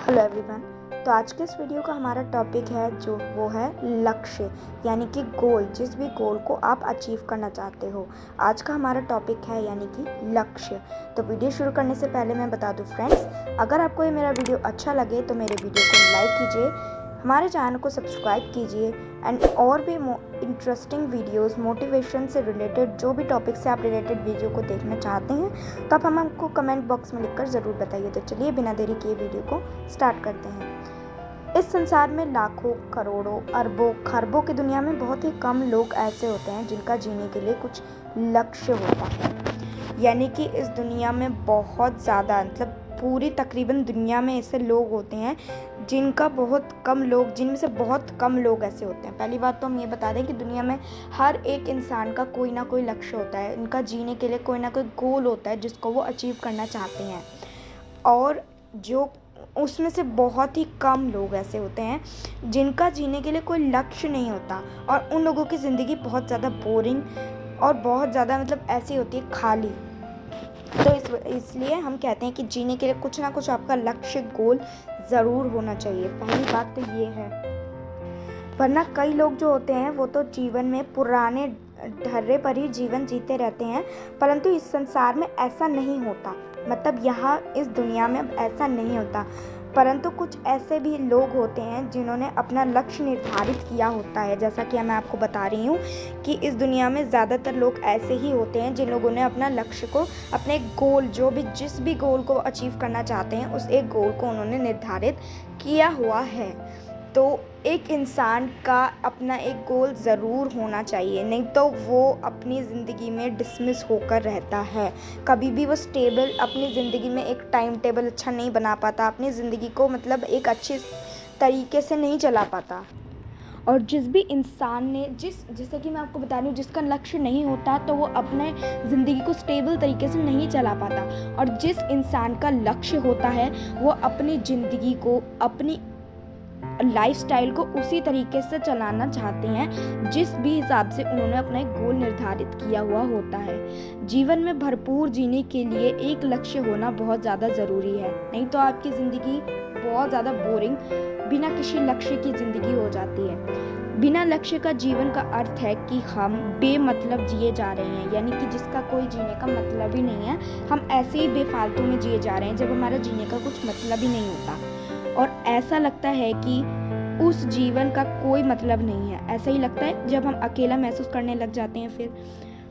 Hello everyone. तो आज के इस वीडियो का हमारा टॉपिक है जो वो है लक्ष्य, यानी कि गोल। जिस भी गोल को आप अचीव करना चाहते हो, आज का हमारा टॉपिक है यानी कि लक्ष्य। तो वीडियो शुरू करने से पहले मैं बता दूं फ्रेंड्स, अगर आपको ये मेरा वीडियो अच्छा लगे तो मेरे वीडियो को लाइक कीजिए, हमारे चैनल को सब्सक्राइब कीजिए एंड और भी इंटरेस्टिंग वीडियोस, मोटिवेशन से रिलेटेड जो भी टॉपिक से आप रिलेटेड वीडियो को देखना चाहते हैं तो आप हमको कमेंट बॉक्स में लिखकर ज़रूर बताइए। तो चलिए बिना देरी किए वीडियो को स्टार्ट करते हैं। इस संसार में लाखों, करोड़ों, अरबों, खरबों की दुनिया में बहुत ही कम लोग ऐसे होते हैं जिनका जीने के लिए कुछ लक्ष्य होता है। यानी कि इस दुनिया में बहुत ज़्यादा, मतलब पूरी तकरीबन दुनिया में ऐसे लोग होते हैं जिनमें से बहुत कम लोग ऐसे होते हैं। पहली बात तो हम ये बता दें कि दुनिया में हर एक इंसान का कोई ना कोई लक्ष्य होता है, इनका जीने के लिए कोई ना कोई गोल होता है जिसको वो अचीव करना चाहते हैं, और जो उसमें से बहुत ही कम लोग ऐसे होते हैं जिनका जीने के लिए कोई लक्ष्य नहीं होता, और उन लोगों की ज़िंदगी बहुत ज़्यादा बोरिंग और बहुत ज़्यादा ऐसी होती है, खाली। तो इसलिए हम कहते हैं कि जीने के लिए कुछ ना कुछ आपका लक्ष्य, गोल ज़रूर होना चाहिए। पहली बात तो ये है, वरना कई लोग जो होते हैं वो तो जीवन में पुराने ढर्रे पर ही जीवन जीते रहते हैं, परंतु इस संसार में ऐसा नहीं होता। मतलब यहाँ इस दुनिया में अब ऐसा नहीं होता, परंतु कुछ ऐसे भी लोग होते हैं जिन्होंने अपना लक्ष्य निर्धारित किया होता है। जैसा कि मैं आपको बता रही हूँ कि इस दुनिया में ज़्यादातर लोग ऐसे ही होते हैं जिन लोगों ने अपना लक्ष्य को, अपने गोल, जिस भी गोल को अचीव करना चाहते हैं, उस एक गोल को उन्होंने निर्धारित किया हुआ है। तो एक इंसान का अपना एक गोल ज़रूर होना चाहिए, नहीं तो वो अपनी ज़िंदगी में डिसमिस होकर रहता है। कभी भी वो स्टेबल अपनी ज़िंदगी में एक टाइम टेबल अच्छा नहीं बना पाता, अपनी ज़िंदगी को एक अच्छे तरीके से नहीं चला पाता। और जिस भी इंसान ने जैसे कि मैं आपको बता रही हूँ, जिसका लक्ष्य नहीं होता तो वो अपने ज़िंदगी को स्टेबल तरीके से नहीं चला पाता। और जिस इंसान का लक्ष्य होता है वो अपनी ज़िंदगी को, अपनी लाइफस्टाइल को उसी तरीके से चलाना चाहते हैं जिस भी हिसाब से उन्होंने अपना एक गोल निर्धारित किया हुआ होता है। जीवन में भरपूर जीने के लिए एक लक्ष्य होना बहुत ज़्यादा ज़रूरी है, नहीं तो आपकी ज़िंदगी बहुत ज़्यादा बोरिंग, बिना किसी लक्ष्य की ज़िंदगी हो जाती है। बिना लक्ष्य का जीवन का अर्थ है कि हम बेमतलब जिए जा रहे हैं, यानी कि जिसका कोई जीने का मतलब ही नहीं है। हम ऐसे ही बेफालतू में जिए जा रहे हैं जब हमारा जीने का कुछ मतलब ही नहीं होता, और ऐसा लगता है कि उस जीवन का कोई मतलब नहीं है। ऐसा ही लगता है जब हम अकेला महसूस करने लग जाते हैं। फिर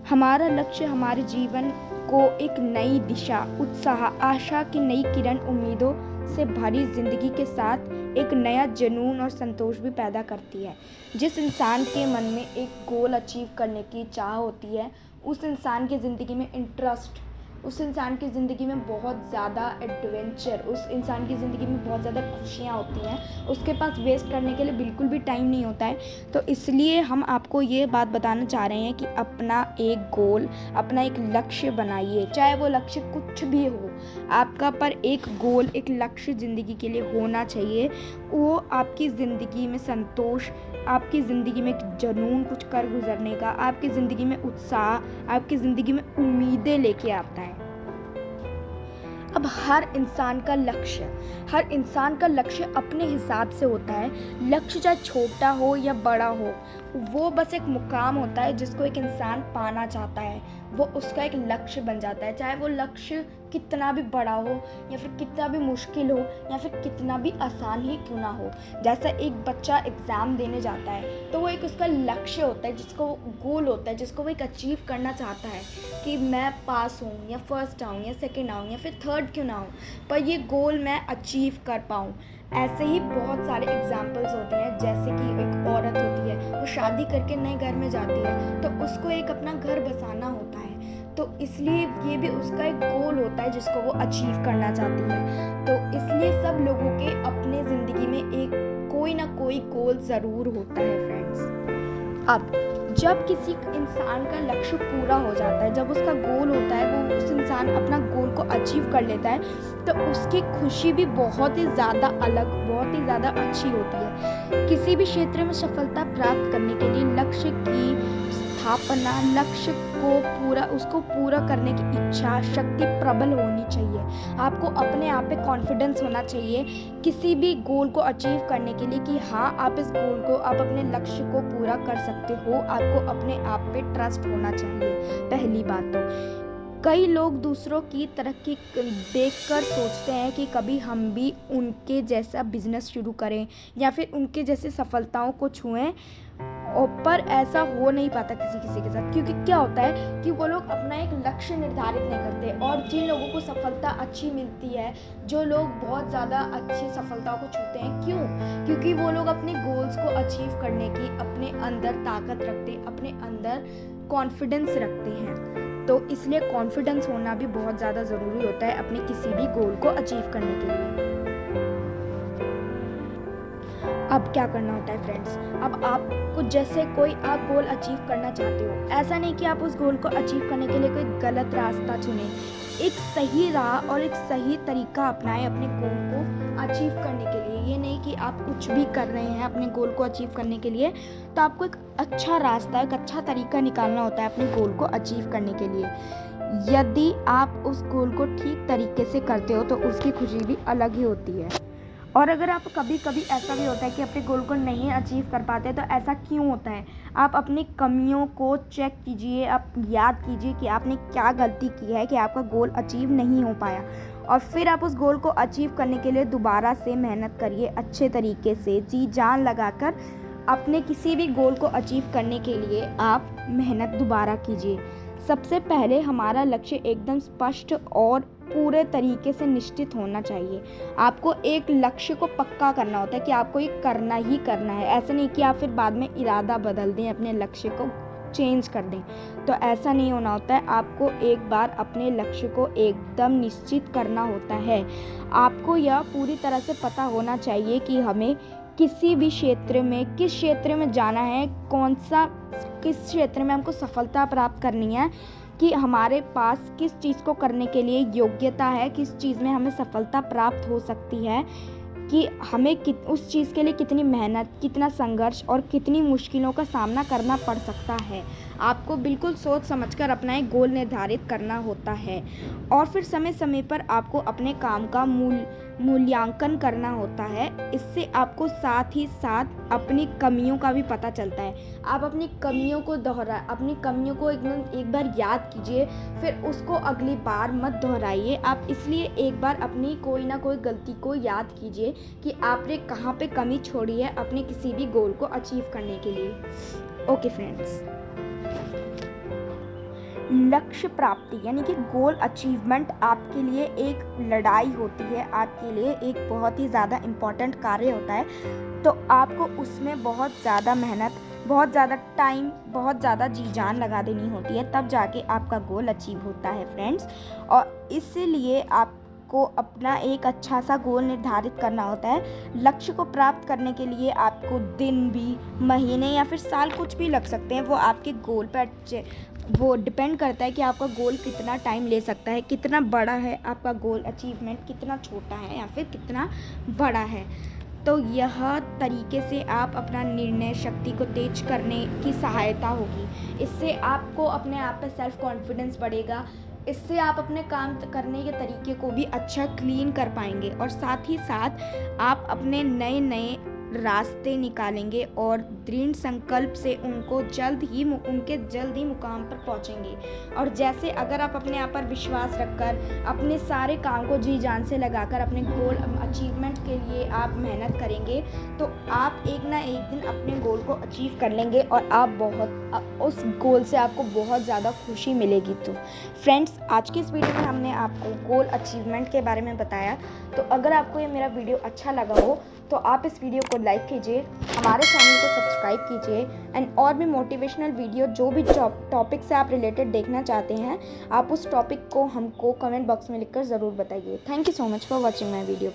हमारा लक्ष्य हमारे जीवन को एक नई दिशा, उत्साह, आशा की नई किरण, उम्मीदों से भरी जिंदगी के साथ एक नया जुनून और संतोष भी पैदा करती है। जिस इंसान के मन में एक गोल अचीव करने की चाह होती है, उस इंसान की ज़िंदगी में इंटरेस्ट, उस इंसान की ज़िंदगी में बहुत ज़्यादा एडवेंचर, उस इंसान की ज़िंदगी में बहुत ज़्यादा खुशियाँ होती हैं। उसके पास वेस्ट करने के लिए बिल्कुल भी टाइम नहीं होता है। तो इसलिए हम आपको ये बात बताना चाह रहे हैं कि अपना एक गोल, अपना एक लक्ष्य बनाइए, चाहे वो लक्ष्य कुछ भी हो। आपका पर एक गोल, एक लक्ष्य ज़िंदगी के लिए होना चाहिए। वो आपकी ज़िंदगी में संतोष, आपकी ज़िंदगी में एक जुनून कुछ कर गुजरने का, आपकी ज़िंदगी में उत्साह, आपकी ज़िंदगी में उम्मीदें लेके आता है। अब हर इंसान का लक्ष्य अपने हिसाब से होता है। लक्ष्य चाहे छोटा हो या बड़ा हो, वो बस एक मुकाम होता है जिसको एक इंसान पाना चाहता है, वो उसका एक लक्ष्य बन जाता है। चाहे वो लक्ष्य कितना भी बड़ा हो, या फिर कितना भी मुश्किल हो, या फिर कितना भी आसान ही क्यों ना हो। जैसा एक बच्चा एग्ज़ाम देने जाता है तो वो एक उसका लक्ष्य होता है, जिसको गोल होता है, जिसको वो एक अचीव करना चाहता है कि मैं पास हूँ, या फर्स्ट आऊँ, या सेकेंड आऊँ, या फिर थर्ड क्यों ना हूँ, पर ये गोल मैं अचीव कर पाऊँ। ऐसे ही बहुत सारे एग्जाम्पल्स होते हैं। जैसे कि एक औरत होती है, वो शादी करके नए घर में जाती है तो उसको एक अपना घर बसाना होता है, तो इसलिए ये भी उसका एक गोल होता है जिसको वो अचीव करना चाहती है। तो इसलिए सब लोगों के अपने ज़िंदगी में एक कोई ना कोई गोल ज़रूर होता है फ्रेंड्स। अब जब किसी इंसान का लक्ष्य पूरा हो जाता है, जब उसका गोल होता है, वो उस इंसान अपना गोल को अचीव कर लेता है, तो उसकी खुशी भी बहुत ही ज़्यादा अलग, बहुत ही ज़्यादा अच्छी होती है। किसी भी क्षेत्र में सफलता प्राप्त करने के लिए लक्ष्य की स्थापना, लक्ष्य को उसको पूरा करने की इच्छा शक्ति प्रबल होनी चाहिए। आपको अपने आप पे कॉन्फिडेंस होना चाहिए किसी भी गोल को अचीव करने के लिए कि हाँ, आप इस गोल को, आप अपने लक्ष्य को पूरा कर सकते हो। आपको अपने आप पे ट्रस्ट होना चाहिए। पहली बात तो कई लोग दूसरों की तरक्की देखकर सोचते हैं कि कभी हम भी उनके जैसा बिजनेस शुरू करें या फिर उनके जैसे सफलताओं को छुएं, पर ऐसा हो नहीं पाता किसी के साथ। क्योंकि क्या होता है कि वो लोग अपना एक लक्ष्य निर्धारित नहीं करते, और जिन लोगों को सफलता अच्छी मिलती है, जो लोग बहुत ज़्यादा अच्छी सफलताओं को छूते हैं, क्यों? क्योंकि वो लोग अपने गोल्स को अचीव करने की अपने अंदर ताकत रखते, अपने अंदर कॉन्फिडेंस रखते हैं। तो इसलिए कॉन्फिडेंस होना भी बहुत ज़्यादा ज़रूरी होता है अपने किसी भी गोल को अचीव करने के लिए। अब क्या करना होता है फ्रेंड्स, अब आपको जैसे कोई आप गोल अचीव करना चाहते हो, ऐसा नहीं कि आप उस गोल को अचीव करने के लिए कोई गलत रास्ता चुने। एक सही राह और एक सही तरीका अपनाएं अपने गोल को अचीव करने के लिए। ये नहीं कि आप कुछ भी कर रहे हैं अपने गोल को अचीव करने के लिए, तो आपको एक अच्छा रास्ता, एक अच्छा तरीका निकालना होता है अपने गोल को अचीव करने के लिए। यदि आप उस गोल को ठीक तरीके से करते हो तो उसकी खुशी भी अलग ही होती है। और अगर आप कभी कभी ऐसा भी होता है कि अपने गोल को नहीं अचीव कर पाते, तो ऐसा क्यों होता है? आप अपनी कमियों को चेक कीजिए, आप याद कीजिए कि आपने क्या गलती की है कि आपका गोल अचीव नहीं हो पाया, और फिर आप उस गोल को अचीव करने के लिए दोबारा से मेहनत करिए, अच्छे तरीके से जी जान लगाकर अपने किसी भी गोल को अचीव करने के लिए आप मेहनत दोबारा कीजिए। सबसे पहले हमारा लक्ष्य एकदम स्पष्ट और पूरे तरीके से निश्चित होना चाहिए। आपको एक लक्ष्य को पक्का करना होता है कि आपको ये करना ही करना है। ऐसा नहीं कि आप फिर बाद में इरादा बदल दें, अपने लक्ष्य को चेंज कर दें, तो ऐसा नहीं होना होता है। आपको एक बार अपने लक्ष्य को एकदम निश्चित करना होता है। आपको यह पूरी तरह से पता होना चाहिए कि हमें किसी भी क्षेत्र में, किस क्षेत्र में जाना है, किस क्षेत्र में हमको सफलता प्राप्त करनी है, कि हमारे पास किस चीज़ को करने के लिए योग्यता है, किस चीज़ में हमें सफलता प्राप्त हो सकती है, कि हमें उस चीज़ के लिए कितनी मेहनत, कितना संघर्ष और कितनी मुश्किलों का सामना करना पड़ सकता है। आपको बिल्कुल सोच समझकर अपना एक गोल निर्धारित करना होता है, और फिर समय समय पर आपको अपने काम का मूल्यांकन करना होता है। इससे आपको साथ ही साथ अपनी कमियों का भी पता चलता है। आप अपनी कमियों को एक बार याद कीजिए, फिर उसको अगली बार मत दोहराइए। आप इसलिए एक बार अपनी कोई ना कोई गलती को याद कीजिए कि आपने कहाँ पे कमी छोड़ी है अपने किसी भी गोल को अचीव करने के लिए। ओके फ्रेंड्स, लक्ष्य प्राप्ति यानी कि गोल अचीवमेंट आपके लिए एक लड़ाई होती है, आपके लिए एक बहुत ही ज़्यादा इम्पॉर्टेंट कार्य होता है। तो आपको उसमें बहुत ज़्यादा मेहनत, बहुत ज़्यादा टाइम, बहुत ज़्यादा जी जान लगा देनी होती है, तब जाके आपका गोल अचीव होता है फ्रेंड्स। और इसलिए आपको अपना एक अच्छा सा गोल निर्धारित करना होता है। लक्ष्य को प्राप्त करने के लिए आपको दिन भी, महीने या फिर साल कुछ भी लग सकते हैं। वो आपके गोल पर वो डिपेंड करता है कि आपका गोल कितना टाइम ले सकता है, कितना बड़ा है आपका गोल अचीवमेंट, कितना छोटा है या फिर कितना बड़ा है। तो यह तरीके से आप अपना निर्णय शक्ति को तेज करने की सहायता होगी। इससे आपको अपने आप पे सेल्फ कॉन्फिडेंस बढ़ेगा। इससे आप अपने काम करने के तरीके को भी अच्छा क्लीन कर पाएंगे, और साथ ही साथ आप अपने नए नए रास्ते निकालेंगे और दृढ़ संकल्प से उनके जल्द ही मुकाम पर पहुंचेंगे। और जैसे अगर आप अपने आप पर विश्वास रखकर अपने सारे काम को जी जान से लगाकर अपने गोल अचीवमेंट के लिए आप मेहनत करेंगे, तो आप एक ना एक दिन अपने गोल को अचीव कर लेंगे, और आप उस गोल से आपको बहुत ज़्यादा खुशी मिलेगी। तो फ्रेंड्स, आज की इस वीडियो में हमने आपको गोल अचीवमेंट के बारे में बताया। तो अगर आपको ये मेरा वीडियो अच्छा लगा हो तो आप इस वीडियो को लाइक कीजिए, हमारे चैनल को सब्सक्राइब कीजिए, एंड और भी मोटिवेशनल वीडियो जो भी टॉपिक से आप रिलेटेड देखना चाहते हैं, आप उस टॉपिक को हमको कमेंट बॉक्स में लिखकर ज़रूर बताइए। Thank you so much for watching my video.